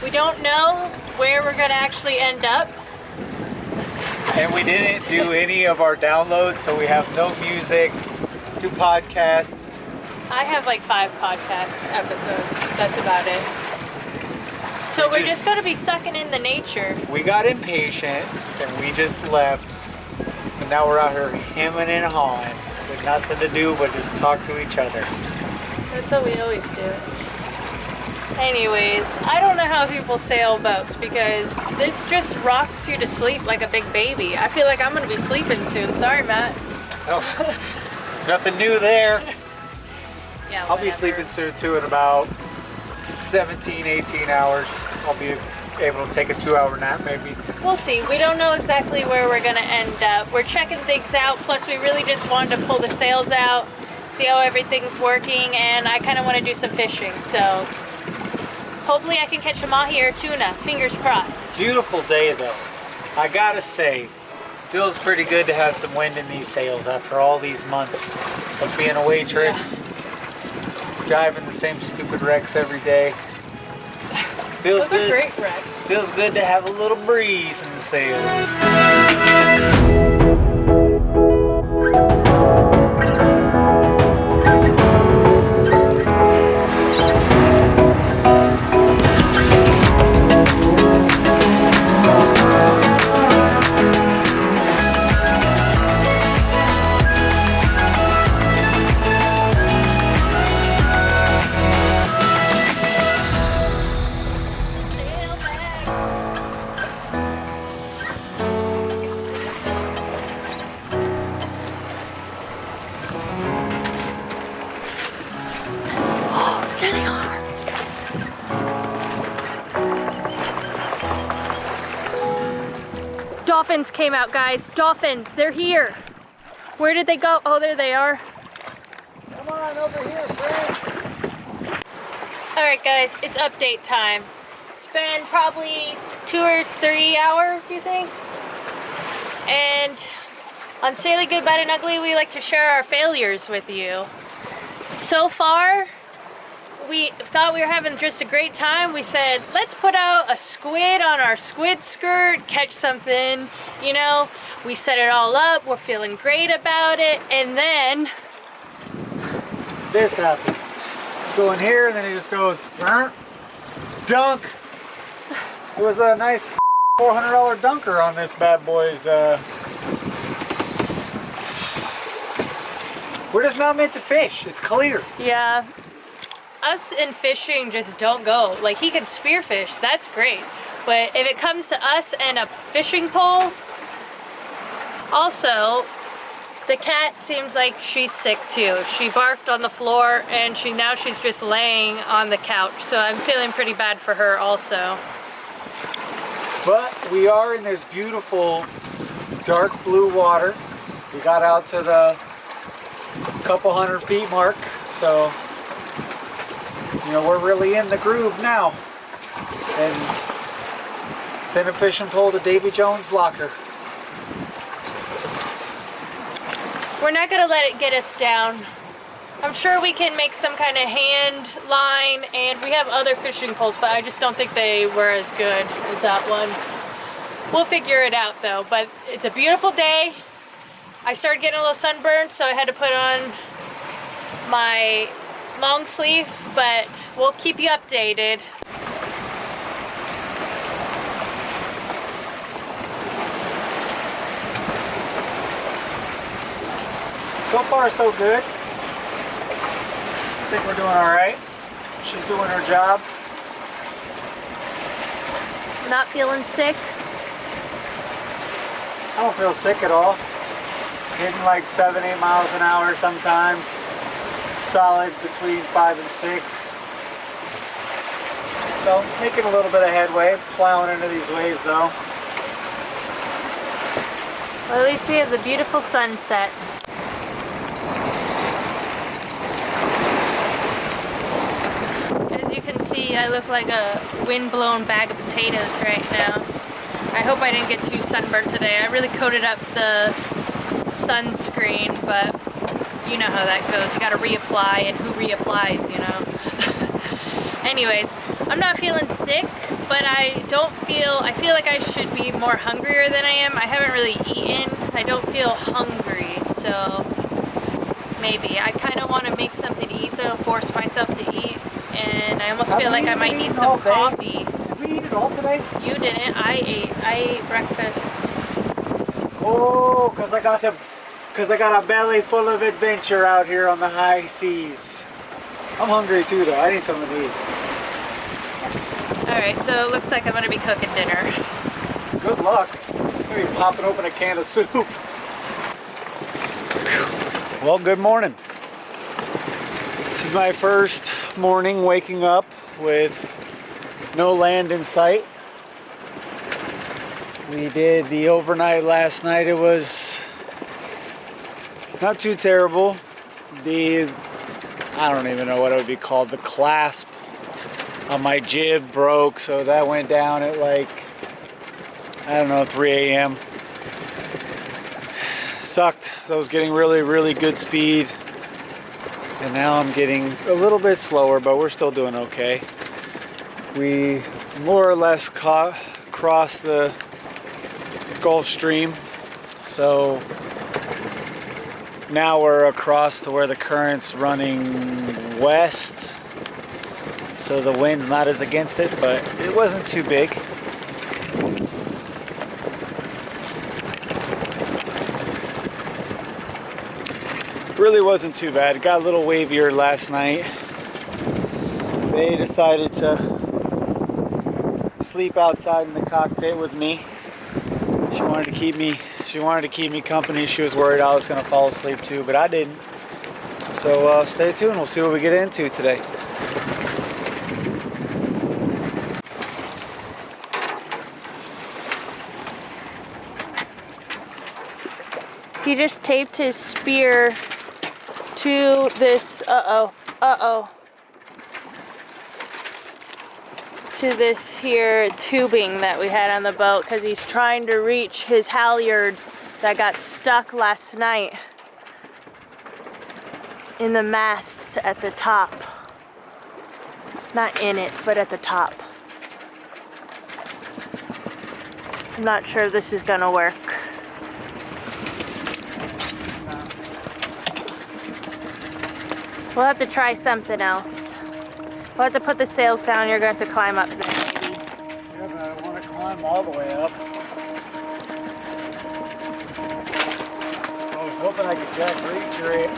We don't know where we're gonna actually end up. And we didn't do any of our downloads, so we have no music, 2 podcasts. I have like 5 podcast episodes. That's about it. So we're just gonna be sucking in the nature. We got impatient and we just left. And now we're out here hemming and hawing with nothing to do but just talk to each other. That's what we always do. Anyways, I don't know how people sail boats because this just rocks you to sleep like a big baby. I feel like I'm gonna be sleeping soon. Sorry, Matt. Oh, nothing new there. Yeah, I'll be sleeping soon too in about 17, 18 hours. I'll be able to take a 2-hour nap maybe. We'll see. We don't know exactly where we're gonna end up. We're checking things out. Plus, we really just wanted to pull the sails out, see how everything's working, and I kind of want to do some fishing. So hopefully I can catch a mahi or tuna. Fingers crossed. Beautiful day though. I gotta say, feels pretty good to have some wind in these sails after all these months of being a waitress, diving the same stupid wrecks every day. Feels Those good. are great wrecks. Feels good to have a little breeze in the sails. Dolphins came out, guys. Dolphins, they're here. Where did they go? Oh, there they are. Come on over here, friend. All right, guys, it's update time. It's been probably 2 or 3 hours, you think? And on Sailing Good, Bad, and Ugly, we like to share our failures with you. So far, we thought we were having just a great time. We said, let's put out a squid on our squid skirt, catch something, you know. We set it all up, we're feeling great about it, and then This happened. Let's go in here and then it just goes, dunk. It was a nice $400 dunker on this bad boy's. We're just not meant to fish. It's clear. yeah, us and fishing just don't go. Like, he can spearfish, that's great. But if it comes to us and a fishing pole, also, the cat seems like she's sick too. She barfed on the floor and now she's just laying on the couch. So I'm feeling pretty bad for her also. But we are in this beautiful dark blue water. We got out to the couple 100 feet mark. So, you know, we're really in the groove now. And send a fishing pole to Davy Jones' locker. We're not gonna let it get us down. I'm sure we can make some kind of hand line, and we have other fishing poles, but I just don't think they were as good as that one. We'll figure it out though, but it's a beautiful day. I started getting a little sunburned, so I had to put on my long sleeve, but we'll keep you updated. So far, so good. I think we're doing all right. She's doing her job. Not feeling sick? I don't feel sick at all. Hitting like 7-8 miles an hour sometimes. Solid between 5 and 6. So making a little bit of headway, plowing into these waves though. Well, at least we have the beautiful sunset. As you can see, I look like a wind-blown bag of potatoes right now. I hope I didn't get too sunburned today. I really coated up the sunscreen, but you know how that goes. You gotta reapply, and who reapplies, you know? Anyways, I'm not feeling sick, but I feel like I should be more hungrier than I am. I haven't really eaten. I don't feel hungry, so maybe. I kind of want to make something to eat though, force myself to eat, and I almost feel like I might need some coffee. Did we eat it all today? You didn't. I ate breakfast. Oh, because I got a belly full of adventure out here on the high seas. I'm hungry too though. I need something to eat. Alright, so it looks like I'm going to be cooking dinner. Good luck. I'm going to be popping open a can of soup. Well, good morning. This is my first morning waking up with no land in sight. We did the overnight last night. It was not too terrible. I don't even know what it would be called. The clasp on my jib broke, so that went down at like, I don't know, 3 a.m. Sucked. So I was getting really, really good speed. And now I'm getting a little bit slower, but we're still doing okay. We more or less crossed the Gulf Stream. So now we're across to where the current's running west. So the wind's not as against it, but it wasn't too big. Really wasn't too bad. It got a little wavier last night. They decided to sleep outside in the cockpit with me. She wanted to keep me company. She was worried I was going to fall asleep too, but I didn't. So stay tuned. We'll see what we get into today. He just taped his spear to this, to this here tubing that we had on the boat because he's trying to reach his halyard that got stuck last night in the mast at the top. Not in it, but at the top. I'm not sure this is gonna work. We'll have to try something else. We'll have to put the sails down. You're going to have to climb up there, maybe. Yeah, but I don't want to climb all the way up. I was hoping I could jack reach it.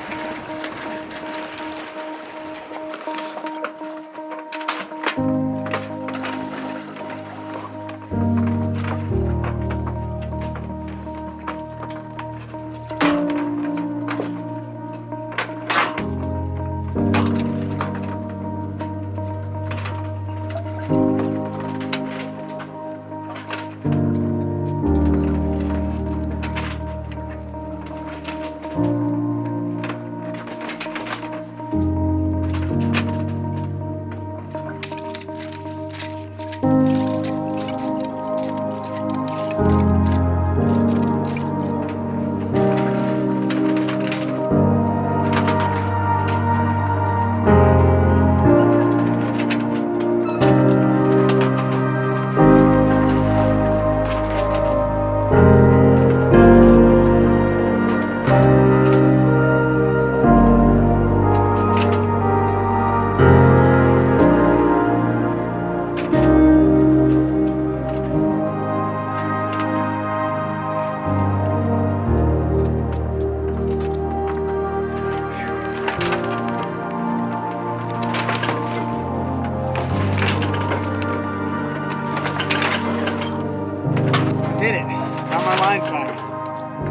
Did it. Got my lines back.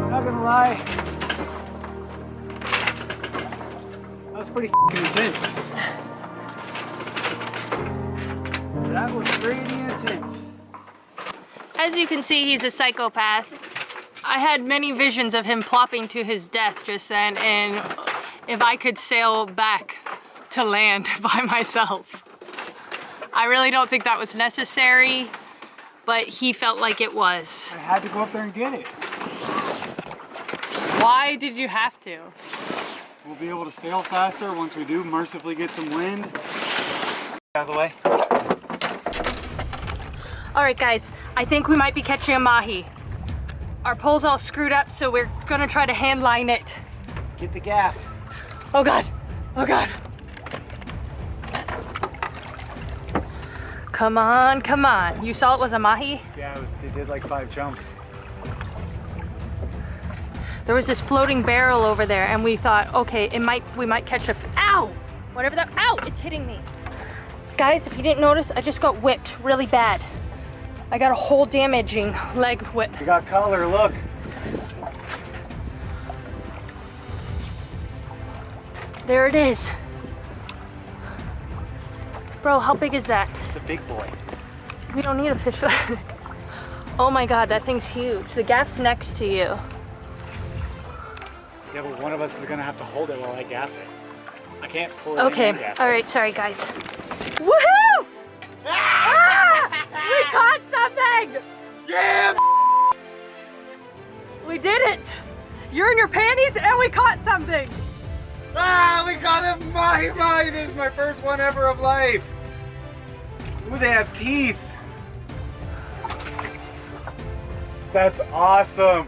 Not gonna lie. That was pretty intense. That was pretty intense. As you can see, he's a psychopath. I had many visions of him plopping to his death just then, and if I could sail back to land by myself. I really don't think that was necessary, but he felt like it was. I had to go up there and get it. Why did you have to? We'll be able to sail faster once we do mercifully get some wind. Out of the way. All right, guys, I think we might be catching a mahi. Our pole's all screwed up, so we're gonna try to hand line it. Get the gaff. Oh God, oh God. Come on, come on. You saw it was a mahi? Yeah, they did like 5 jumps. There was this floating barrel over there, and we thought, okay, we might catch a, ow! Whatever that, ow, it's hitting me. Guys, if you didn't notice, I just got whipped really bad. I got a whole damaging leg whip. You got color, look. There it is. Bro, how big is that? It's a big boy. We don't need a fish. Oh my God, that thing's huge. The gaff's next to you. Yeah, but one of us is gonna have to hold it while I gaff it. I can't pull it. Okay, in and gaff all it. right, sorry guys. Woohoo! Ah! We caught something! Yeah! We did it! You're in your panties and we caught something! Ah, we got a mahi. This is my first one ever of life. Ooh, they have teeth. That's awesome.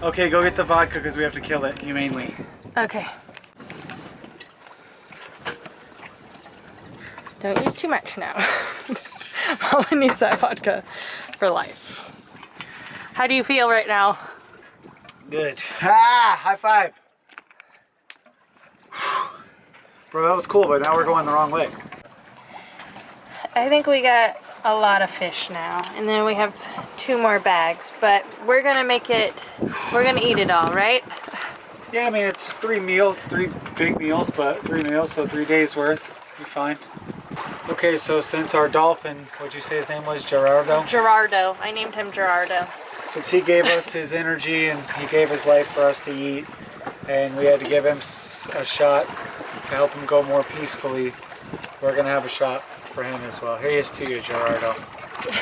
Okay, go get the vodka because we have to kill it humanely. Okay. Don't use too much now. Mama needs that vodka for life. How do you feel right now? Good. Ah, high five. Bro, that was cool, but now we're going the wrong way. I think we got a lot of fish now, and then we have 2 more bags, but we're gonna make it, we're gonna eat it all, right? Yeah, I mean, it's 3 meals, 3 big meals, but 3 meals, so 3 days worth. You're fine. Okay, so since our dolphin, what'd you say his name was, Gerardo? Gerardo. I named him Gerardo. Since he gave us his energy and he gave his life for us to eat, and we had to give him a shot to help him go more peacefully, we're gonna have a shot for him as well. Here he is to you, Gerardo. I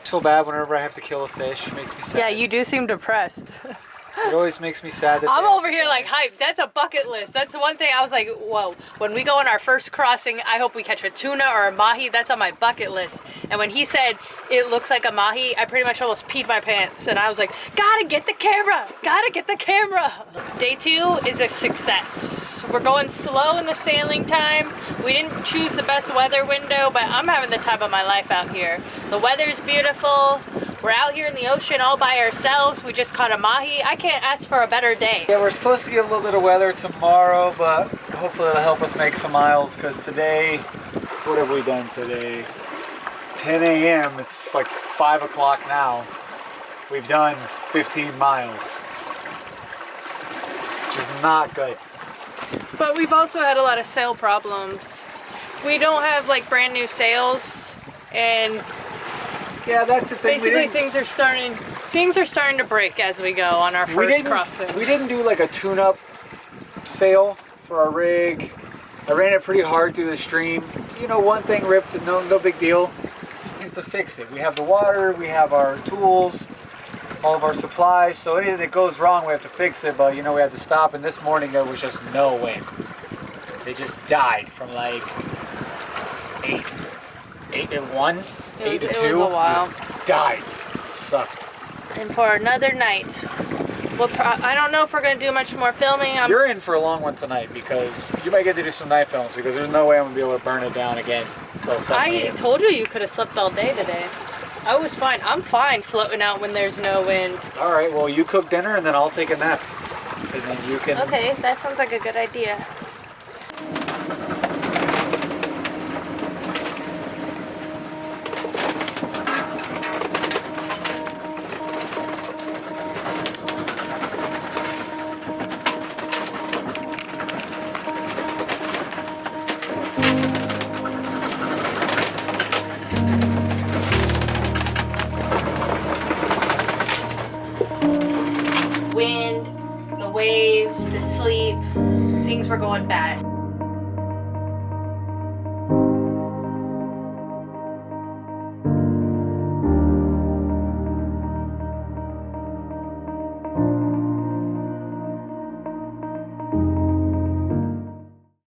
feel bad whenever I have to kill a fish. It makes me sad. Yeah, you do seem depressed. It always makes me sad that I'm over here like hype. That's a bucket list. That's the one thing I was like, whoa. When we go on our first crossing, I hope we catch a tuna or a mahi. That's on my bucket list. And when he said it looks like a mahi, I pretty much almost peed my pants. And I was like, gotta get the camera. Gotta get the camera. Day 2 is a success. We're going slow in the sailing time. We didn't choose the best weather window, but I'm having the time of my life out here. The weather's beautiful. We're out here in the ocean all by ourselves. We just caught a mahi. I can't ask for a better day. Yeah, we're supposed to get a little bit of weather tomorrow, but hopefully it'll help us make some miles, because today, what have we done today? 10 a.m. It's like 5 o'clock now. We've done 15 miles, which is not good. But we've also had a lot of sail problems. We don't have like brand new sails, and yeah, that's the thing. basically things are starting to break as we go on our first crossing. We didn't do like a tune-up sail for our rig. I ran it pretty hard through the stream. You know, one thing ripped, no big deal. Is to fix it. We have the water, we have our tools, all of our supplies, so anything that goes wrong we have to fix it, but you know, we had to stop, and this morning there was just no wind. They just died from like 8 to 1, 8 to 2. It was a while. Just died. It sucked. And for another night, I don't know if we're going to do much more filming. You're in for a long one tonight, because you might get to do some night films, because there's no way I'm going to be able to burn it down again until 7 I a.m. told you could have slept all day today. I was fine. I'm fine floating out when there's no wind. All right, well, you cook dinner, and then I'll take a nap. And then you can... Okay, that sounds like a good idea. Wind, the waves, the sleep, things were going bad.